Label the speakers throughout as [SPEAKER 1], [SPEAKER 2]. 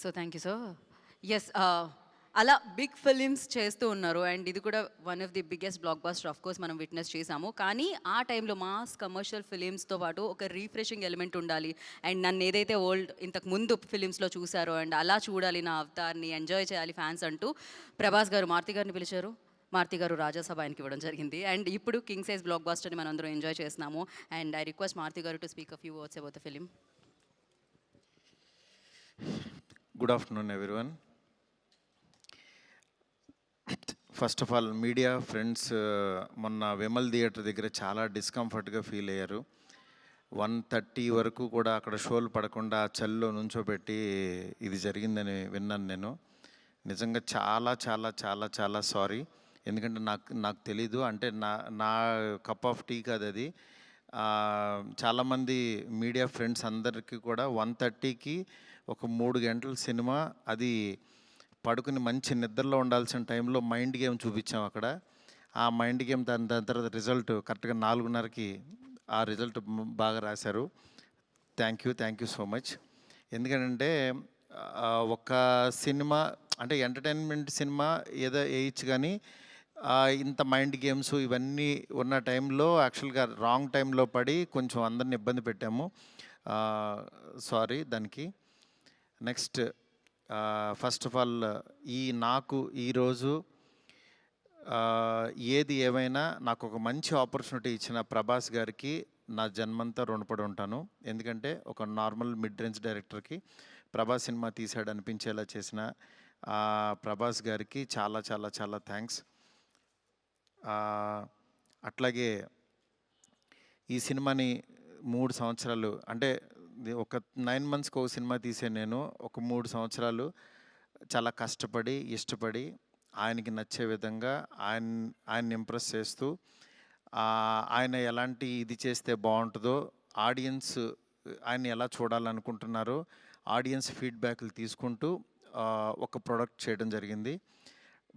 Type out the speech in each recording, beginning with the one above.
[SPEAKER 1] So thank you sir. Yes, అలా big films చేస్తూ ఉన్నారు అండ్ ఇది కూడా one of the biggest blockbuster of course మనం విట్నెస్ చేసాము. కానీ ఆ టైంలో మాస్ కమర్షియల్ ఫిలిమ్స్తో పాటు ఒక రీఫ్రెషింగ్ ఎలిమెంట్ ఉండాలి అండ్ నన్ను ఏదైతే ఓల్డ్ ఇంతకు ముందు ఫిలిమ్స్లో చూసారో అండ్ అలా చూడాలి, నా అవతార్ని ఎంజాయ్ చేయాలి ఫ్యాన్స్ అంటూ ప్రభాస్ గారు మారుతి గారిని పిలిచారు. మారుతి గారు రాజాసభ ఆయనకి ఇవ్వడం జరిగింది అండ్ ఇప్పుడు కింగ్ సైజ్ బ్లాక్ బస్టర్ని మనం అందరం ఎంజాయ్ చేస్తున్నాము. అండ్ ఐ రిక్వెస్ట్ మారుతి గారు to speak a few words about the film.
[SPEAKER 2] Good afternoon everyone. First of all media friends, మొన్న విమల్ థియేటర్ దగ్గర చాలా డిస్కంఫర్ట్గా ఫీల్ అయ్యారు. 1:30 వరకు కూడా అక్కడ షోలు పడకుండా చలిలో నుంచోబెట్టి ఇది జరిగిందని విన్నాను నేను. నిజంగా చాలా చాలా చాలా చాలా సారీ. ఎందుకంటే నాకు తెలీదు, అంటే నా కప్ ఆఫ్ టీ కాదు అది. చాలామంది మీడియా ఫ్రెండ్స్ అందరికీ కూడా 1:30కి ఒక 3 గంటల సినిమా, అది పడుకుని మంచి నిద్రలో ఉండాల్సిన టైంలో మైండ్ గేమ్ చూపించాం అక్కడ. ఆ మైండ్ గేమ్ దాని తర్వాత రిజల్ట్ కరెక్ట్గా 4:30కి ఆ రిజల్ట్ బాగా రాశారు. Thank you so much. ఎందుకంటే ఒక సినిమా అంటే ఎంటర్టైన్మెంట్ సినిమా ఏదో వేయచ్చు, కానీ ఇంత మైండ్ గేమ్స్ ఇవన్నీ ఉన్న టైంలో యాక్చువల్గా రాంగ్ టైంలో పడి కొంచెం అందరిని ఇబ్బంది పెట్టాము. సారీ దానికి. నెక్స్ట్, ఫస్ట్ ఆఫ్ ఆల్ నాకు ఈరోజు ఏది ఏమైనా నాకు ఒక మంచి ఆపర్చునిటీ ఇచ్చిన ప్రభాస్ గారికి నా జన్మంతా రుణపడి ఉంటాను. ఎందుకంటే ఒక నార్మల్ మిడ్ రేంజ్ డైరెక్టర్కి ప్రభాస్ సినిమా తీసాడు అనిపించేలా చేసిన ప్రభాస్ గారికి చాలా చాలా చాలా థ్యాంక్స్. అట్లాగే ఈ సినిమాని 3 సంవత్సరాలు, అంటే ఒక 9 మంత్స్కి ఒక సినిమా తీసే నేను ఒక 3 సంవత్సరాలు చాలా కష్టపడి ఇష్టపడి ఆయనకి నచ్చే విధంగా ఆయన్ని ఇంప్రెస్ చేస్తూ, ఆయన ఎలాంటి ఇది చేస్తే బాగుంటుందో, ఆడియన్స్ ఆయన్ని ఎలా చూడాలనుకుంటున్నారో ఆడియన్స్ ఫీడ్బ్యాక్లు తీసుకుంటూ ఒక ప్రోడక్ట్ చేయడం జరిగింది.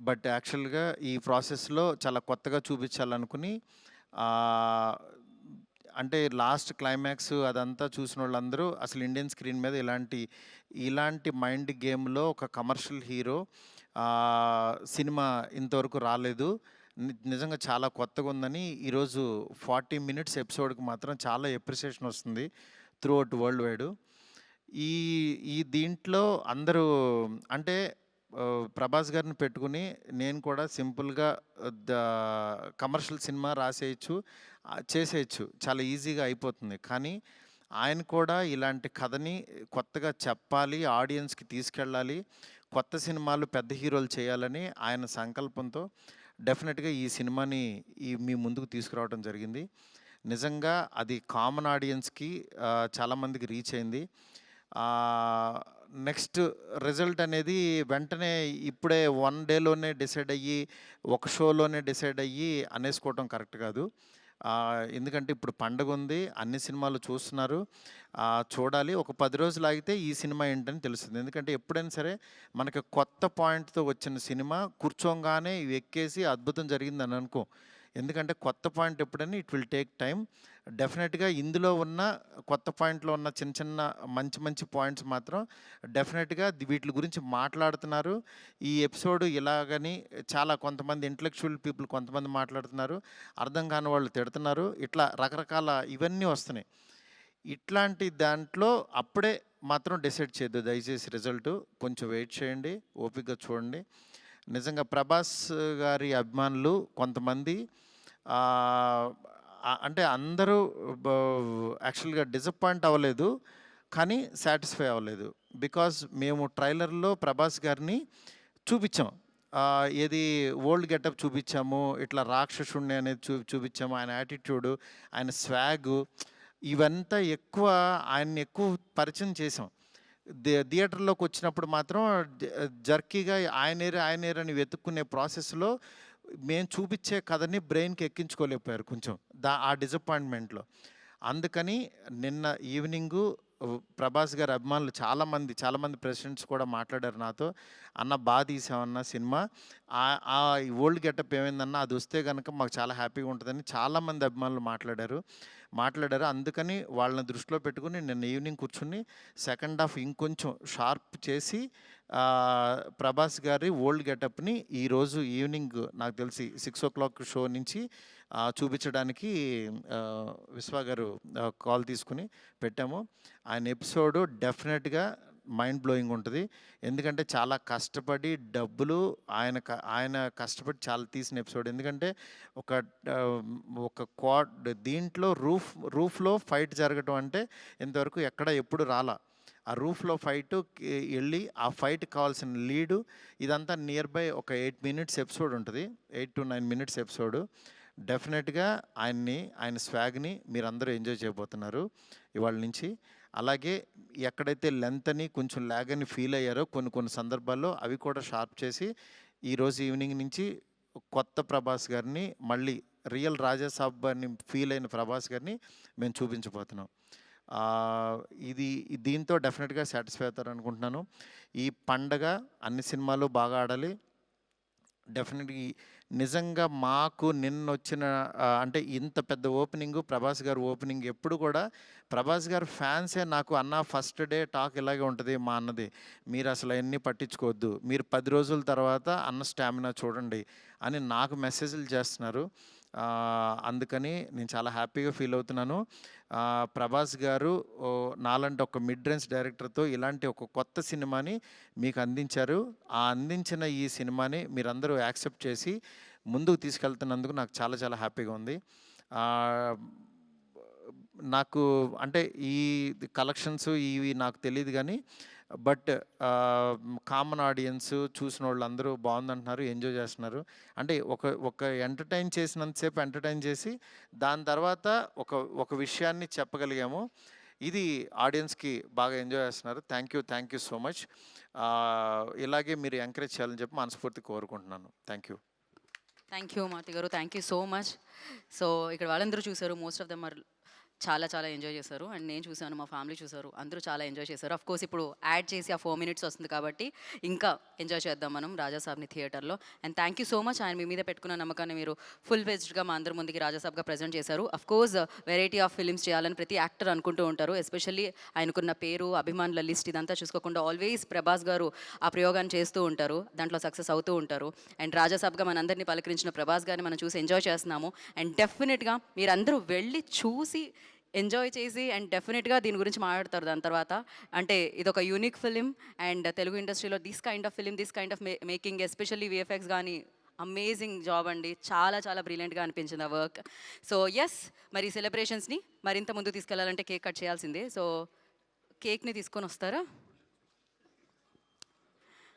[SPEAKER 2] బట్ యాక్చువల్గా ఈ ప్రాసెస్లో చాలా కొత్తగా చూపించాలనుకుని, అంటే లాస్ట్ క్లైమాక్స్ అదంతా చూసిన వాళ్ళందరూ అసలు ఇండియన్ స్క్రీన్ మీద ఇలాంటి మైండ్ గేమ్లో ఒక కమర్షియల్ హీరో సినిమా ఇంతవరకు రాలేదు, నిజంగా చాలా కొత్తగా ఉందని ఈరోజు 40 మినిట్స్ ఎపిసోడ్కి మాత్రం చాలా ఎప్రిసియేషన్ వస్తుంది త్రూ అవుట్ వరల్డ్ వైడ్. ఈ దీంట్లో అందరూ అంటే ప్రభాస్ గారిని పెట్టుకుని నేను కూడా సింపుల్గా కమర్షియల్ సినిమా రాసేయచ్చు, చేసేయచ్చు, చాలా ఈజీగా అయిపోతుంది. కానీ ఆయన కూడా ఇలాంటి కథని కొత్తగా చెప్పాలి, ఆడియన్స్కి తీసుకెళ్ళాలి, కొత్త సినిమాలు పెద్ద హీరోలు చేయాలని ఆయన సంకల్పంతో డెఫినెట్గా ఈ సినిమాని మీ ముందుకు తీసుకురావడం జరిగింది. నిజంగా అది కామన్ ఆడియన్స్కి చాలామందికి రీచ్ అయింది. నెక్స్ట్ రిజల్ట్ అనేది వెంటనే ఇప్పుడే 1 డేలోనే డిసైడ్ అయ్యి ఒక షోలోనే డిసైడ్ అయ్యి అనేసుకోవటం కరెక్ట్ కాదు. ఎందుకంటే ఇప్పుడు పండగ ఉంది, అన్ని సినిమాలు చూస్తున్నారు, చూడాలి. ఒక 10 రోజులు ఆగితే ఈ సినిమా ఏంటని తెలుస్తుంది. ఎందుకంటే ఎప్పుడైనా సరే మనకి కొత్త పాయింట్తో వచ్చిన సినిమా కూర్చోగానే ఎక్కేసి అద్భుతం జరిగిందని అనుకో. ఎందుకంటే కొత్త పాయింట్ ఎప్పుడైనా ఇట్ విల్ టేక్ టైం. డెఫినెట్గా ఇందులో ఉన్న కొత్త పాయింట్లో ఉన్న చిన్న చిన్న మంచి పాయింట్స్ మాత్రం డెఫినెట్గా వీటి గురించి మాట్లాడుతున్నారు. ఈ ఎపిసోడ్ ఇలాగని చాలా కొంతమంది ఇంటలెక్చువల్ పీపుల్ కొంతమంది మాట్లాడుతున్నారు, అర్థం కాని వాళ్ళు తిడుతున్నారు, ఇట్లా రకరకాల ఇవన్నీ వస్తున్నాయి. ఇట్లాంటి దాంట్లో అప్పుడే మాత్రం డిసైడ్ చేయొద్దు దయచేసి. రిజల్ట్ కొంచెం వెయిట్ చేయండి, ఓపికగా చూడండి. నిజంగా ప్రభాస్ గారి అభిమానులు కొంతమంది అంటే అందరూ యాక్చువల్గా డిసప్పాయింట్ అవ్వలేదు, కానీ సాటిస్ఫై అవ్వలేదు. బికాజ్ మేము ట్రైలర్లో ప్రభాస్ గారిని చూపించాం, ఏది ఓల్డ్ గెటప్ చూపించాము, ఇట్లా రాక్షసుణ్ణి అనేది చూపించాము, ఆయన యాటిట్యూడు, ఆయన స్వాగు, ఇవంతా ఆయన్ని ఎక్కువ పరిచయం చేసాం. థియేటర్లోకి వచ్చినప్పుడు మాత్రం జర్కీగా ఆయనేరని వెతుక్కునే ప్రాసెస్లో మేము చూపించే కథని బ్రెయిన్కి ఎక్కించుకోలేకపోయారు కొంచెం ఆ డిసప్పాయింట్మెంట్లో. అందుకని నిన్న ఈవినింగు ప్రభాస్ గారి అభిమానులు చాలామంది ప్రెసిడెంట్స్ కూడా మాట్లాడారు నాతో. "అన్న బా తీసావన్న సినిమా. ఆ ఓల్డ్ గెటప్ ఏమైందన్నా అది వస్తే గనక మాకు చాలా హ్యాపీగా ఉంటదని" చాలామంది అభిమానులు మాట్లాడారు. అందుకని వాళ్ళని దృష్టిలో పెట్టుకొని నిన్న ఈవినింగ్ కూర్చొని సెకండ్ హాఫ్ ఇంకొంచెం షార్ప్ చేసి ప్రభాస్ గారి ఓల్డ్ గెటప్‌ని ఈరోజు ఈవినింగ్ నాకు తెలిసి 6:00 షో నుంచి చూపించడానికి విశ్వ గారు కాల్ తీసుకొని పెట్టాము. ఆయన ఎపిసోడు డెఫినెట్‌గా మైండ్ బ్లోయింగ్ ఉంటది. ఎందుకంటే చాలా కష్టపడి డబ్బులు ఆయన కష్టపడి చాలా తీసిన ఎపిసోడ్. ఎందుకంటే ఒక దీంట్లో రూఫ్‌లో ఫైట్ జరగటం అంటే ఇంతవరకు ఎక్కడ ఎప్పుడు రాలా. ఆ రూఫ్‌లో ఎళ్ళి ఆ ఫైట్‌కి కావాల్సిన లీడు ఇదంతా నియర్ బై ఒక 8 మినిట్స్ ఎపిసోడ్ ఉంటది. 8-9 మినిట్స్ ఎపిసోడు. డెఫినెట్‌గా ఆయన స్వాగ్‌ని మీరందరూ ఎంజాయ్ చేయబోతున్నారు ఇవాళ నుంచి. అలాగే ఎక్కడైతే లెంత్ అని కొంచెం ల్యాగ్ అని ఫీల్ అయ్యారో కొన్ని సందర్భాల్లో అవి కూడా షార్ప్ చేసి ఈరోజు ఈవినింగ్ నుంచి కొత్త ప్రభాస్ గారిని మళ్ళీ రియల్ రాజా సాబ్ అని ఫీల్ అయిన ప్రభాస్ గారిని మేము చూపించబోతున్నాం. దీంతో డెఫినెట్‌గా సాటిస్ఫై అవుతారనుకుంటున్నాను. ఈ పండగ అన్ని సినిమాలు బాగా ఆడాలి. డెఫినెట్‌గా నిజంగా మాకు నిన్నొచ్చిన అంటే ఇంత పెద్ద ఓపెనింగు ప్రభాస్ గారి ఓపెనింగ్ ఎప్పుడు కూడా ప్రభాస్ గారి ఫ్యాన్సే నాకు "అన్న ఫస్ట్ డే టాక్ ఇలాగే ఉంటది మా అన్నది. మీరు అసలు అయన్నీ పట్టించుకోవద్దు. మీరు 10 రోజుల తర్వాత అన్న స్టామినా చూడండి" అని నాకు మెసేజ్‌లు చేస్తున్నారు. అందుకని నేను చాలా హ్యాపీగా ఫీల్ అవుతున్నాను. ప్రభాస్ గారు నాలాంటి ఒక మిడ్ రేంజ్ డైరెక్టర్‌తో ఇలాంటి ఒక కొత్త సినిమాని మీకు అందించారు. అందించిన ఈ సినిమాని మీరందరూ యాక్సెప్ట్ చేసి ముందుకు తీసుకెళ్తున్నందుకు నాకు చాలా హ్యాపీగా ఉంది. నాకు అంటే ఈ కలెక్షన్స్ ఇవి నాకు తెలీదు గానీ బట్ కామన్ ఆడియన్స్ చూసినోళ్ళందరూ బావుందంటున్నారు, ఎంజాయ్ చేస్తున్నారు. అంటే ఒక ఎంటర్‌టైన్ చేసినంత సేపు ఎంటర్‌టైన్ చేసి దాని తర్వాత ఒక విషయాన్ని చెప్పగలిగాము. ఇది ఆడియన్స్‌కి బాగా ఎంజాయ్ చేస్తున్నారు. Thank you so much. ఇలాగే మీరు ఎంకరేజ్ చేయాలని చెప్పి మనస్ఫూర్తిగా కోరుకుంటున్నాను. Thank you.
[SPEAKER 1] Thank you Maruthi గారు. Thank you so much. So ఇక్కడ వాళ్ళందరూ చూసారు. మోస్ట్ ఆఫ్ దెమ్ ఆర్ చాలా ఎంజాయ్ చేశారు. అండ్ నేను చూసాను, మా ఫ్యామిలీ చూసారు. అందరూ చాలా ఎంజాయ్ చేశారు. కోర్స్ ఇప్పుడు యాడ్ చేసి ఆ 4 మినిట్స్ వస్తుంది కాబట్టి ఇంకా ఎంజాయ్ చేద్దాం మనం రాజాసాబ్ని థియేటర్లో. And thank you so much. ఆయన మీ మీద పెట్టుకున్న నమ్మకాన్ని మీరు ఫుల్ ఫెజ్డ్గా మా అందరి ముందుకి రాజాసాబ్గా ప్రజెంట్ చేశారు. కోర్స్ వెరైటీ ఆఫ్ ఫిలిమ్స్ చేయాలని ప్రతి యాక్టర్ అనుకుంటూ ఉంటారు. ఎస్పెషల్లీ ఆయనకున్న పేరు, అభిమానుల లిస్ట్ ఇదంతా చూసుకోకుండా ఆల్వేస్ ప్రభాస్ గారు ఆ ప్రయోగాన్ని చేస్తూ ఉంటారు. దాంట్లో సక్సెస్ అవుతూ ఉంటారు. అండ్ రాజాసాబ్గా మనందరినీ పలకరించిన ప్రభాస్ గారిని మనం చూసి ఎంజాయ్ చేస్తున్నాము. అండ్ డెఫినెట్గా మీరందరూ వెళ్ళి చూసి ఎంజాయ్ చేసి అండ్ డెఫినెట్గా దీని గురించి మాట్లాడతారు దాని తర్వాత. అంటే ఇదొక యూనిక్ ఫిలిం అండ్ తెలుగు ఇండస్ట్రీలో this kind of making especially VFX కానీ అమేజింగ్ జాబ్ అండి. చాలా బ్రిలియంట్గా అనిపించింది ఆ వర్క్. సో ఎస్, మరి సెలబ్రేషన్స్ని మరింత ముందు తీసుకెళ్లాలంటే కేక్ కట్ చేయాల్సిందే. సో కేక్ని తీసుకొని వస్తారా?